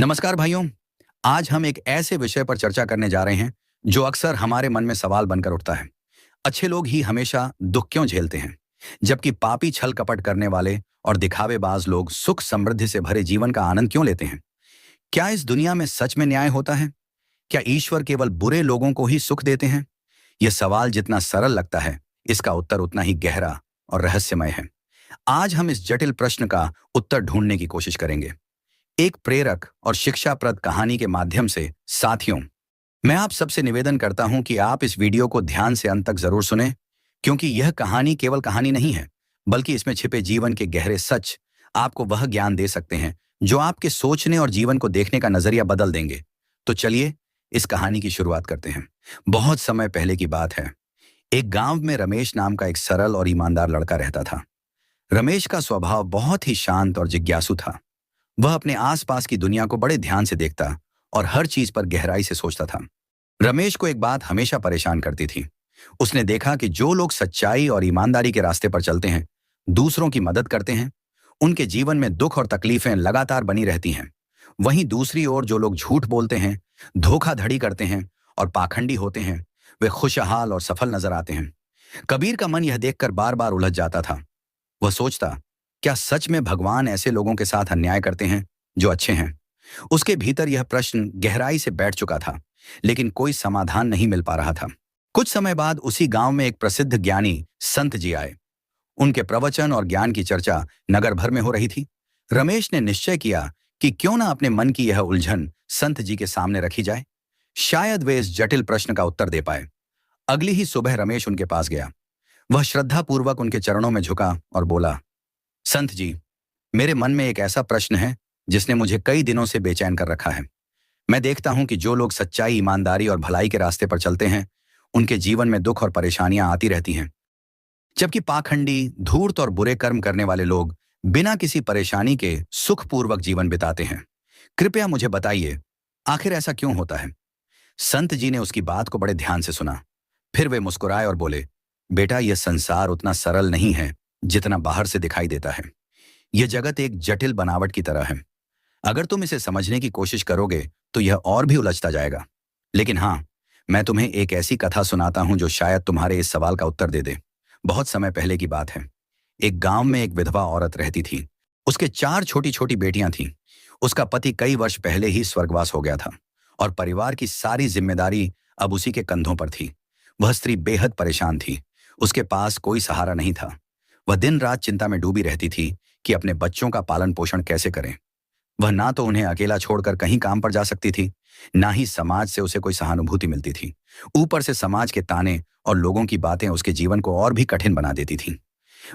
नमस्कार भाइयों। आज हम एक ऐसे विषय पर चर्चा करने जा रहे हैं जो अक्सर हमारे मन में सवाल बनकर उठता है। अच्छे लोग ही हमेशा दुख क्यों झेलते हैं, जबकि पापी छल कपट करने वाले और दिखावेबाज लोग सुख समृद्धि से भरे जीवन का आनंद क्यों लेते हैं? क्या इस दुनिया में सच में न्याय होता है? क्या ईश्वर केवल बुरे लोगों को ही सुख देते हैं? यह सवाल जितना सरल लगता है, इसका उत्तर उतना ही गहरा और रहस्यमय है। आज हम इस जटिल प्रश्न का उत्तर ढूंढने की कोशिश करेंगे, एक प्रेरक और शिक्षाप्रद कहानी के माध्यम से। साथियों, मैं आप सबसे निवेदन करता हूं कि आप इस वीडियो को ध्यान से अंत तक जरूर सुनें, क्योंकि यह कहानी केवल कहानी नहीं है, बल्कि इसमें छिपे जीवन के गहरे सच आपको वह ज्ञान दे सकते हैं जो आपके सोचने और जीवन को देखने का नजरिया बदल देंगे। तो चलिए इस कहानी की शुरुआत करते हैं। बहुत समय पहले की बात है। एक गांव में रमेश नाम का एक सरल और ईमानदार लड़का रहता था। रमेश का स्वभाव बहुत ही शांत और जिज्ञासु था। वह अपने आसपास की दुनिया को बड़े ध्यान से देखता और हर चीज पर गहराई से सोचता था। रमेश को एक बात हमेशा परेशान करती थी। उसने देखा कि जो लोग सच्चाई और ईमानदारी के रास्ते पर चलते हैं, दूसरों की मदद करते हैं, उनके जीवन में दुख और तकलीफें लगातार बनी रहती हैं। वहीं दूसरी ओर जो लोग झूठ बोलते हैं, धोखाधड़ी करते हैं और पाखंडी होते हैं, वे खुशहाल और सफल नजर आते हैं। कबीर का मन यह देखकर बार बार उलझ जाता था। वह सोचता, क्या सच में भगवान ऐसे लोगों के साथ अन्याय करते हैं जो अच्छे हैं? उसके भीतर यह प्रश्न गहराई से बैठ चुका था, लेकिन कोई समाधान नहीं मिल पा रहा था। कुछ समय बाद उसी गांव में एक प्रसिद्ध ज्ञानी संत जी आए। उनके प्रवचन और ज्ञान की चर्चा नगर भर में हो रही थी। रमेश ने निश्चय किया कि क्यों ना अपने मन की यह उलझन संत जी के सामने रखी जाए। शायद वे इस जटिल प्रश्न का उत्तर दे पाए। अगली ही सुबह रमेश उनके पास गया। वह श्रद्धापूर्वक उनके चरणों में झुका और बोला, संत जी, मेरे मन में एक ऐसा प्रश्न है जिसने मुझे कई दिनों से बेचैन कर रखा है। मैं देखता हूं कि जो लोग सच्चाई, ईमानदारी और भलाई के रास्ते पर चलते हैं, उनके जीवन में दुख और परेशानियां आती रहती हैं, जबकि पाखंडी, धूर्त और बुरे कर्म करने वाले लोग बिना किसी परेशानी के सुखपूर्वक जीवन बिताते हैं। कृपया मुझे बताइए, आखिर ऐसा क्यों होता है? संत जी ने उसकी बात को बड़े ध्यान से सुना। फिर वे मुस्कुराए और बोले, बेटा, यह संसार उतना सरल नहीं है जितना बाहर से दिखाई देता है। यह जगत एक जटिल बनावट की तरह है। अगर तुम इसे समझने की कोशिश करोगे तो यह और भी उलझता जाएगा। लेकिन हाँ, मैं तुम्हें एक ऐसी कथा सुनाता हूं जो शायद तुम्हारे इस सवाल का उत्तर दे दे। बहुत समय पहले की बात है। एक गांव में एक विधवा औरत रहती थी। उसके 4 छोटी छोटी बेटियां थीं। उसका पति कई वर्ष पहले ही स्वर्गवास हो गया था और परिवार की सारी जिम्मेदारी अब उसी के कंधों पर थी। वह स्त्री बेहद परेशान थी। उसके पास कोई सहारा नहीं था। वह दिन रात चिंता में डूबी रहती थी कि अपने बच्चों का पालन पोषण कैसे करें। वह ना तो उन्हें अकेला छोड़कर कहीं काम पर जा सकती थी, ना ही समाज से उसे कोई सहानुभूति मिलती थी। ऊपर से समाज के ताने और लोगों की बातें उसके जीवन को और भी कठिन बना देती थीं।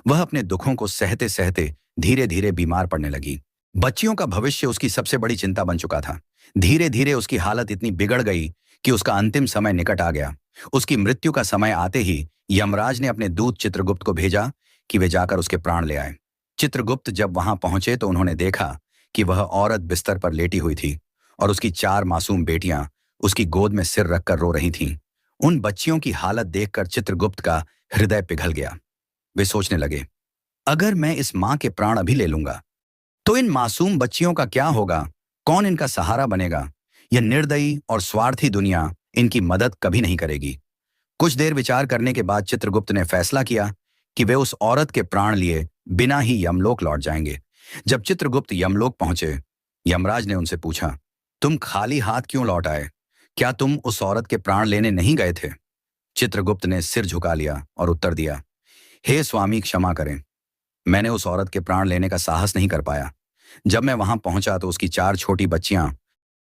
वह अपने दुखों को सहते सहते धीरे धीरे बीमार पड़ने लगी। बच्चियों का भविष्य उसकी सबसे बड़ी चिंता बन चुका था। धीरे धीरे उसकी हालत इतनी बिगड़ गई कि उसका अंतिम समय निकट आ गया। उसकी मृत्यु का समय आते ही यमराज ने अपने दूत चित्रगुप्त को भेजा कि वे जाकर उसके प्राण ले आए। चित्रगुप्त जब वहां पहुंचे तो उन्होंने देखा कि वह औरत बिस्तर पर लेटी हुई थी और उसकी 4 मासूम बेटियां उसकी गोद में सिर रखकर रो रही थीं। उन बच्चियों की हालत देखकर चित्रगुप्त का हृदय पिघल गया। वे सोचने लगे, अगर मैं इस मां के प्राण अभी ले लूंगा तो इन मासूम बच्चियों का क्या होगा? कौन इनका सहारा बनेगा? यह निर्दयी और स्वार्थी दुनिया इनकी मदद कभी नहीं करेगी। कुछ देर विचार करने के बाद चित्रगुप्त ने फैसला किया कि वे उस औरत के प्राण लिए बिना ही यमलोक लौट जाएंगे। जब चित्रगुप्त यमलोक पहुंचे, यमराज ने उनसे पूछा, तुम खाली हाथ क्यों लौट आए? क्या तुम उस औरत के प्राण लेने नहीं गए थे? चित्रगुप्त ने सिर झुका लिया और उत्तर दिया, हे स्वामी, क्षमा करें, मैंने उस औरत के प्राण लेने का साहस नहीं कर पाया। जब मैं वहां पहुंचा तो उसकी 4 छोटी बच्चियां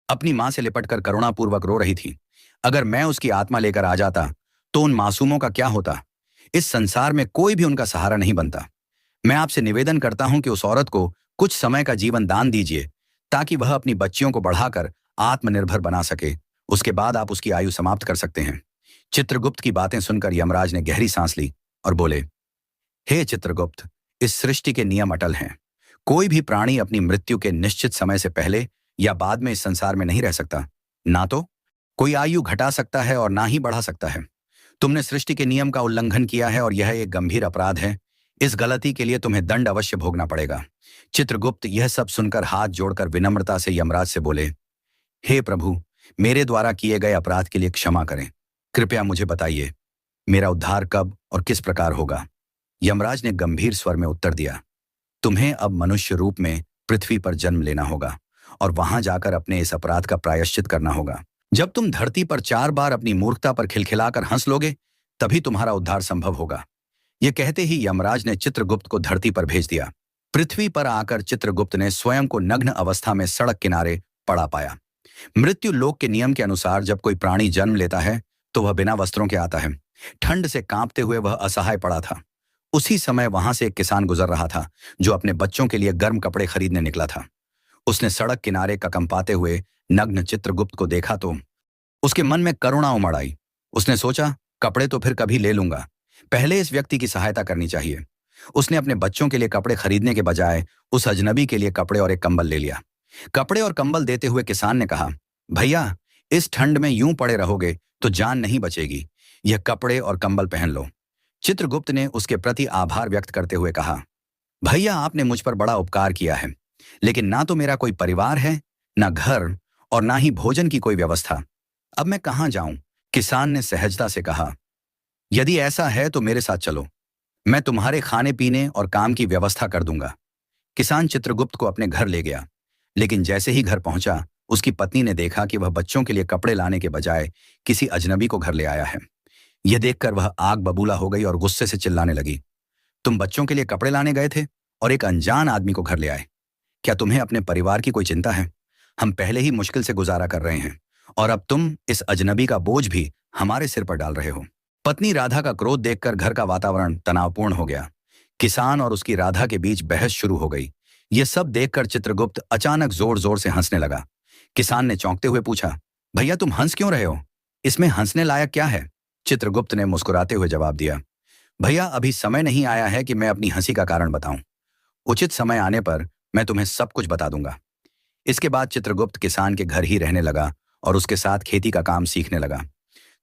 अपनी मां से लिपटकर करुणापूर्वक रो रही थी। अगर मैं उसकी आत्मा लेकर आ जाता तो उन मासूमों का क्या होता? इस संसार में कोई भी उनका सहारा नहीं बनता। मैं आपसे निवेदन करता हूं कि उस औरत को कुछ समय का जीवन दान दीजिए ताकि वह अपनी बच्चियों को बढ़ाकर आत्मनिर्भर बना सके। उसके बाद आप उसकी आयु समाप्त कर सकते हैं। चित्रगुप्त की बातें सुनकर यमराज ने गहरी सांस ली और बोले, हे चित्रगुप्त, इस सृष्टि के नियम अटल हैं। कोई भी प्राणी अपनी मृत्यु के निश्चित समय से पहले या बाद में इस संसार में नहीं रह सकता। ना तो कोई आयु घटा सकता है और ना ही बढ़ा सकता है। तुमने सृष्टि के नियम का उल्लंघन किया है और यह एक गंभीर अपराध है। इस गलती के लिए तुम्हें दंड अवश्य भोगना पड़ेगा। चित्रगुप्त यह सब सुनकर हाथ जोड़कर विनम्रता से यमराज से बोले, हे प्रभु, मेरे द्वारा किए गए अपराध के लिए क्षमा करें। कृपया मुझे बताइए, मेरा उद्धार कब और किस प्रकार होगा? यमराज ने गंभीर स्वर में उत्तर दिया, तुम्हें अब मनुष्य रूप में पृथ्वी पर जन्म लेना होगा और वहां जाकर अपने इस अपराध का प्रायश्चित करना होगा। जब तुम धरती पर 4 बार अपनी मूर्खता पर खिलखिलाकर हंस लोगे, तभी तुम्हारा उद्धार संभव होगा। यह कहते ही यमराज ने चित्रगुप्त को धरती पर भेज दिया। पृथ्वी पर आकर चित्रगुप्त ने स्वयं को नग्न अवस्था में सड़क किनारे पड़ा पाया। मृत्यु लोक के नियम के अनुसार जब कोई प्राणी जन्म लेता है तो वह बिना वस्त्रों के आता है। ठंड से कांपते हुए वह असहाय पड़ा था। उसी समय वहां से एक किसान गुजर रहा था जो अपने बच्चों के लिए गर्म कपड़े खरीदने निकला था। उसने सड़क किनारे ककंपाते हुए नग्न चित्रगुप्त को देखा तो उसके मन में करुणा उमड़ आई। उसने सोचा, कपड़े तो फिर कभी ले लूंगा, पहले इस व्यक्ति की सहायता करनी चाहिए। उसने अपने बच्चों के लिए कपड़े खरीदने के बजाय उस अजनबी के लिए कपड़े और एक कंबल ले लिया। कपड़े और कंबल देते हुए किसान ने कहा, भैया, इस ठंड में यूं पड़े रहोगे तो जान नहीं बचेगी, यह कपड़े और कंबल पहन लो। चित्रगुप्त ने उसके प्रति आभार व्यक्त करते हुए कहा, भैया, आपने मुझ पर बड़ा उपकार किया है, लेकिन ना तो मेरा कोई परिवार है, ना घर और ना ही भोजन की कोई व्यवस्था। अब मैं कहाँ जाऊं? किसान ने सहजता से कहा, यदि ऐसा है तो मेरे साथ चलो, मैं तुम्हारे खाने पीने और काम की व्यवस्था कर दूंगा। किसान चित्रगुप्त को अपने घर ले गया, लेकिन जैसे ही घर पहुंचा, उसकी पत्नी ने देखा कि वह बच्चों के लिए कपड़े लाने के बजाय किसी अजनबी को घर ले आया है। यह देखकर वह आग बबूला हो गई और गुस्से से चिल्लाने लगी, तुम बच्चों के लिए कपड़े लाने गए थे और एक अनजान आदमी को घर ले आए। क्या तुम्हें अपने परिवार की कोई चिंता है? हम पहले ही मुश्किल से गुजारा कर रहे हैं और अब तुम इस अजनबी का बोझ भी हमारे सिर पर डाल रहे हो। पत्नी राधा का क्रोध देखकर घर का वातावरण तनावपूर्ण हो गया। किसान और उसकी राधा के बीच बहस शुरू हो गई। यह सब देखकर चित्रगुप्त अचानक जोर जोर से हंसने लगा। किसान ने चौंकते हुए पूछा, भैया, तुम हंस क्यों रहे हो? इसमें हंसने लायक क्या है? चित्रगुप्त ने मुस्कुराते हुए जवाब दिया, भैया, अभी समय नहीं आया है कि मैं अपनी हंसी का कारण बताऊं। उचित समय आने पर मैं तुम्हें सब कुछ बता दूंगा। इसके बाद चित्रगुप्त किसान के घर ही रहने लगा और उसके साथ खेती का काम सीखने लगा।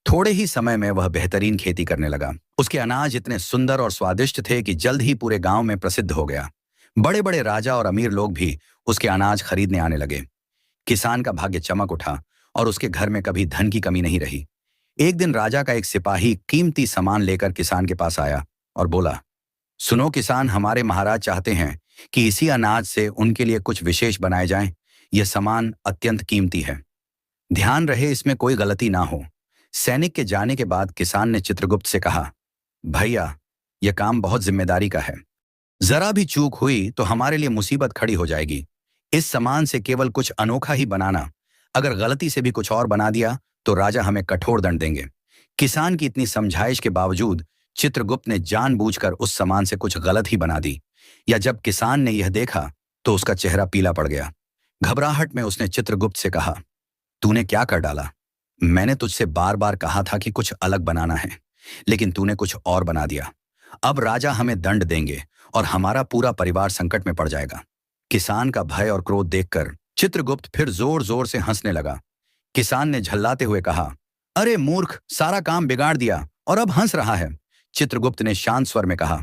थोड़े ही समय में वह बेहतरीन खेती करने लगा। उसके अनाज इतने सुंदर और स्वादिष्ट थे कि जल्द ही पूरे गांव में प्रसिद्ध हो गया। बड़े बड़े राजा और अमीर लोग भी उसके अनाज खरीदने आने लगे। किसान का भाग्य चमक उठा और उसके घर में कभी धन की कमी नहीं रही। एक दिन राजा का एक सिपाही कीमती सामान लेकर किसान के पास आया और बोला, सुनो किसान, हमारे महाराज चाहते हैं कि इसी अनाज से उनके लिए कुछ विशेष बनाए जाएं। यह सामान अत्यंत कीमती है, ध्यान रहे इसमें कोई गलती ना हो। सैनिक के जाने के बाद किसान ने चित्रगुप्त से कहा, भैया, यह काम बहुत जिम्मेदारी का है, जरा भी चूक हुई तो हमारे लिए मुसीबत खड़ी हो जाएगी। इस सामान से केवल कुछ अनोखा ही बनाना, अगर गलती से भी कुछ और बना दिया तो राजा हमें कठोर दंड देंगे। किसान की इतनी समझाइश के बावजूद चित्रगुप्त ने जानबूझकर उस सामान से कुछ गलत ही बना दी। या जब किसान ने यह देखा तो उसका चेहरा पीला पड़ गया। घबराहट में उसने चित्रगुप्त से कहा, तूने क्या कर डाला? मैंने तुझसे बार बार कहा था कि कुछ अलग बनाना है, लेकिन तूने कुछ और बना दिया। अब राजा हमें दंड देंगे और हमारा पूरा परिवार संकट में पड़ जाएगा। किसान का भय और क्रोध देखकर चित्रगुप्त फिर जोर जोर से हंसने लगा। किसान ने झल्लाते हुए कहा, अरे मूर्ख, सारा काम बिगाड़ दिया और अब हंस रहा है। चित्रगुप्त ने शांत स्वर में कहा,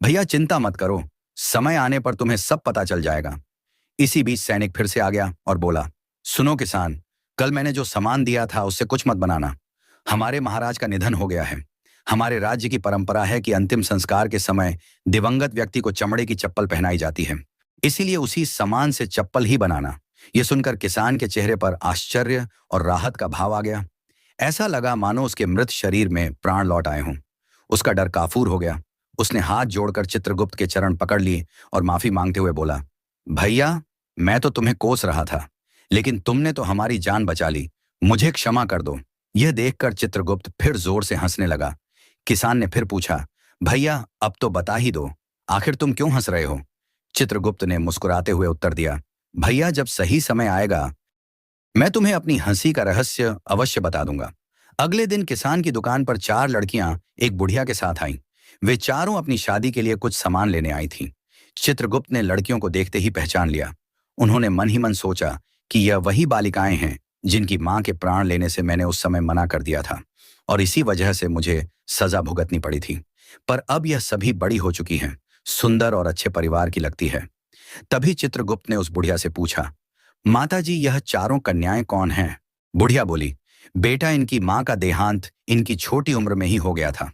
भैया, चिंता मत करो, समय आने पर तुम्हें सब पता चल जाएगा। इसी बीच सैनिक फिर से आ गया और बोला, सुनो किसान, कल मैंने जो सामान दिया था उससे कुछ मत बनाना। हमारे महाराज का निधन हो गया है। हमारे राज्य की परंपरा है कि अंतिम संस्कार के समय दिवंगत व्यक्ति को चमड़े की चप्पल पहनाई जाती है, इसीलिए उसी सामान से चप्पल ही बनाना। यह सुनकर किसान के चेहरे पर आश्चर्य और राहत का भाव आ गया। ऐसा लगा मानो उसके मृत शरीर में प्राण लौट आए हों। उसका डर काफूर हो गया। उसने हाथ जोड़कर चित्रगुप्त के चरण पकड़ लिए और माफी मांगते हुए बोला, भैया, मैं तो तुम्हें कोस रहा था, लेकिन तुमने तो हमारी जान बचा ली, मुझे क्षमा कर दो। यह देखकर चित्रगुप्त फिर जोर से हंसने लगा। किसान ने फिर पूछा, भैया, अब तो बता ही दो, आखिर तुम क्यों हंस रहे हो? चित्रगुप्त ने मुस्कुराते हुए उत्तर दिया, भैया, जब सही समय आएगा मैं तुम्हें अपनी हंसी का रहस्य अवश्य बता दूंगा। अगले दिन किसान की दुकान पर 4 लड़कियां एक बुढ़िया के साथ आईं। वे चारों अपनी शादी के लिए कुछ सामान लेने आई थीं। चित्रगुप्त ने लड़कियों को देखते ही पहचान लिया। उन्होंने मन ही मन सोचा कि यह वही बालिकाएं हैं जिनकी मां के प्राण लेने से मैंने उस समय मना कर दिया था और इसी वजह से मुझे सजा भुगतनी पड़ी थी। पर अब यह सभी बड़ी हो चुकी हैं, सुंदर और अच्छे परिवार की लगती है। तभी चित्रगुप्त ने उस बुढ़िया से पूछा, माताजी यह चारों कन्याएं कौन हैं? बुढ़िया बोली, बेटा इनकी मां का देहांत इनकी छोटी उम्र में ही हो गया था।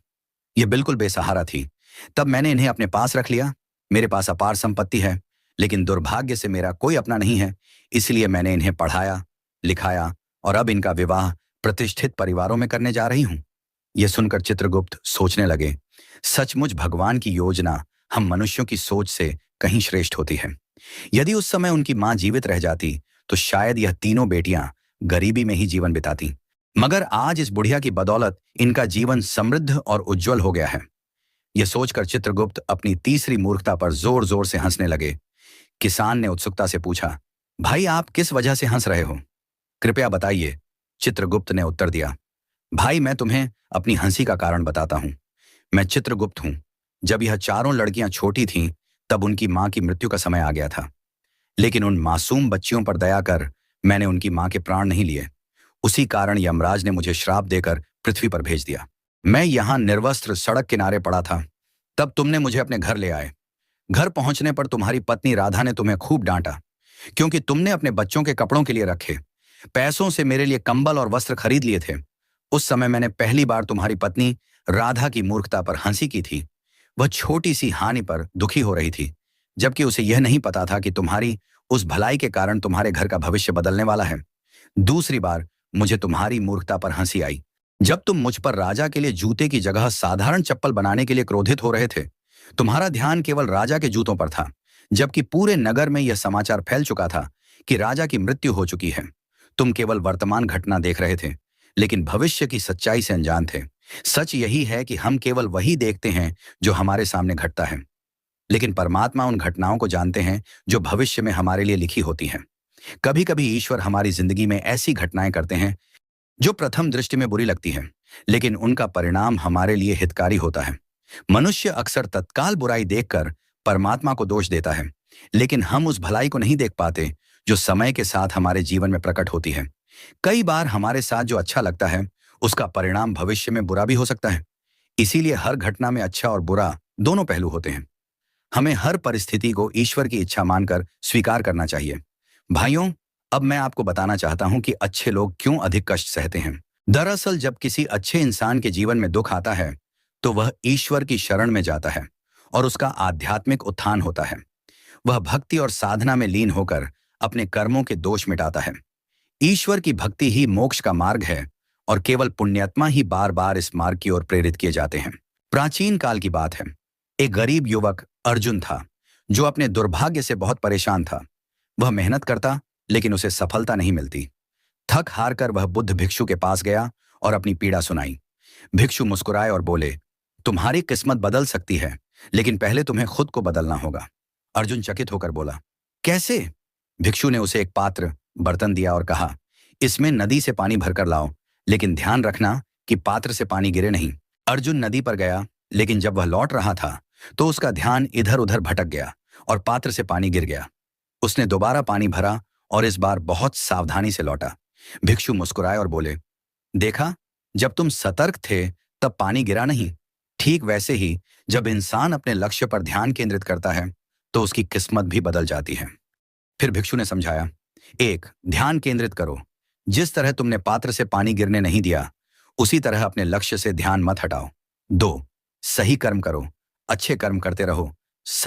ये बिल्कुल बेसहारा थी। तब मैंने इन्हें अपने पास रख लिया। मेरे पास अपार संपत्ति है, लेकिन दुर्भाग्य से मेरा कोई अपना नहीं है। इसलिए मैंने इन्हें पढ़ाया, लिखाया और अब इनका विवाह प्रतिष्ठित परिवारों में करने जा रही हूं। यह सुनकर चित्रगुप्त सोचने लगे, सचमुच भगवान की योजना हम मनुष्यों की सोच से कहीं श्रेष्ठ होती है। यदि उस समय उनकी मां जीवित रह जाती तो शायद यह तीनों बेटियां गरीबी में ही जीवन बिताती। मगर आज इस बुढ़िया की बदौलत इनका जीवन समृद्ध और उज्जवल हो गया है। यह सोचकर चित्रगुप्त अपनी तीसरी मूर्खता पर जोर जोर से हंसने लगे। किसान ने उत्सुकता से पूछा, भाई आप किस वजह से हंस रहे हो? कृपया बताइए। चित्रगुप्त ने उत्तर दिया, भाई मैं तुम्हें अपनी हंसी का कारण बताता हूं। मैं चित्रगुप्त हूं। जब यह चारों लड़कियां छोटी थीं तब उनकी मां की मृत्यु का समय आ गया था। लेकिन उन मासूम बच्चियों पर दया कर मैंने उनकी मां के प्राण नहीं लिए। उसी कारण यमराज ने मुझे श्राप देकर पृथ्वी पर भेज दिया। मैं यहां निर्वस्त्र सड़क किनारे पड़ा था, तब तुमने मुझे अपने घर ले आए। घर पहुंचने पर तुम्हारी पत्नी राधा ने तुम्हें खूब डांटा, क्योंकि तुमने अपने बच्चों के कपड़ों के लिए रखे पैसों से मेरे लिए कंबल और वस्त्र खरीद लिए थे। उस समय मैंने पहली बार तुम्हारी पत्नी राधा की मूर्खता पर हंसी की थी। वह छोटी सी हानि पर दुखी हो रही थी, जबकि उसे यह नहीं पता था कि तुम्हारी उस भलाई के कारण तुम्हारे घर का भविष्य बदलने वाला है। दूसरी बार मुझे तुम्हारी मूर्खता पर हंसी आई, जब तुम मुझ पर राजा के लिए जूते की जगह साधारण चप्पल बनाने के लिए क्रोधित हो रहे थे। तुम्हारा ध्यान केवल राजा के जूतों पर था, जबकि पूरे नगर में यह समाचार फैल चुका था कि राजा की मृत्यु हो चुकी है। तुम केवल वर्तमान घटना देख रहे थे, लेकिन भविष्य की सच्चाई से अनजान थे। सच यही है कि हम केवल वही देखते हैं जो हमारे सामने घटता है, लेकिन परमात्मा उन घटनाओं को जानते हैं जो भविष्य में हमारे लिए लिखी होती हैं। कभी कभी ईश्वर हमारी जिंदगी में ऐसी घटनाएं करते हैं जो प्रथम दृष्टि में बुरी लगती हैं, लेकिन उनका परिणाम हमारे लिए हितकारी होता है। मनुष्य अक्सर तत्काल बुराई देखकर परमात्मा को दोष देता है, लेकिन हम उस भलाई को नहीं देख पाते जो समय के साथ हमारे जीवन में प्रकट होती है। कई बार हमारे साथ जो अच्छा लगता है उसका परिणाम भविष्य में बुरा भी हो सकता है। इसीलिए हर घटना में अच्छा और बुरा दोनों पहलू होते हैं। हमें हर परिस्थिति को ईश्वर की इच्छा मानकर स्वीकार करना चाहिए। भाइयों, अब मैं आपको बताना चाहता हूं कि अच्छे लोग क्यों अधिक कष्ट सहते हैं। दरअसल जब किसी अच्छे इंसान के जीवन में दुख आता है तो वह ईश्वर की शरण में जाता है और उसका आध्यात्मिक उत्थान होता है। वह भक्ति और साधना में लीन होकर अपने कर्मों के दोष मिटाता है। ईश्वर की भक्ति ही मोक्ष का मार्ग है और केवल पुण्यात्मा ही बार बार इस मार्ग की ओर प्रेरित किए जाते हैं। प्राचीन काल की बात है। एक गरीब युवक अर्जुन था जो अपने दुर्भाग्य से बहुत परेशान था। वह मेहनत करता, लेकिन उसे सफलता नहीं मिलती। थक हार कर वह बुद्ध भिक्षु के पास गया और अपनी पीड़ा सुनाई। भिक्षु मुस्कुराए और बोले, तुम्हारी किस्मत बदल सकती है, लेकिन पहले तुम्हें खुद को बदलना होगा। अर्जुन चकित होकर बोला, कैसे? भिक्षु ने उसे एक पात्र बर्तन दिया और कहा, इसमें नदी से पानी भरकर लाओ, लेकिन ध्यान रखना कि पात्र से पानी गिरे नहीं। अर्जुन नदी पर गया, लेकिन जब वह लौट रहा था तो उसका ध्यान इधर उधर भटक गया और पात्र से पानी गिर गया। उसने दोबारा पानी भरा और इस बार बहुत सावधानी से लौटा। भिक्षु मुस्कुराए और बोले, देखा, जब तुम सतर्क थे तब पानी गिरा नहीं। ठीक वैसे ही जब इंसान अपने लक्ष्य पर ध्यान केंद्रित करता है तो उसकी किस्मत भी बदल जाती है। फिर भिक्षु ने समझाया, 1. ध्यान केंद्रित करो। जिस तरह तुमने पात्र से पानी गिरने नहीं दिया, उसी तरह अपने लक्ष्य से ध्यान मत हटाओ। 2. सही कर्म करो, अच्छे कर्म करते रहो,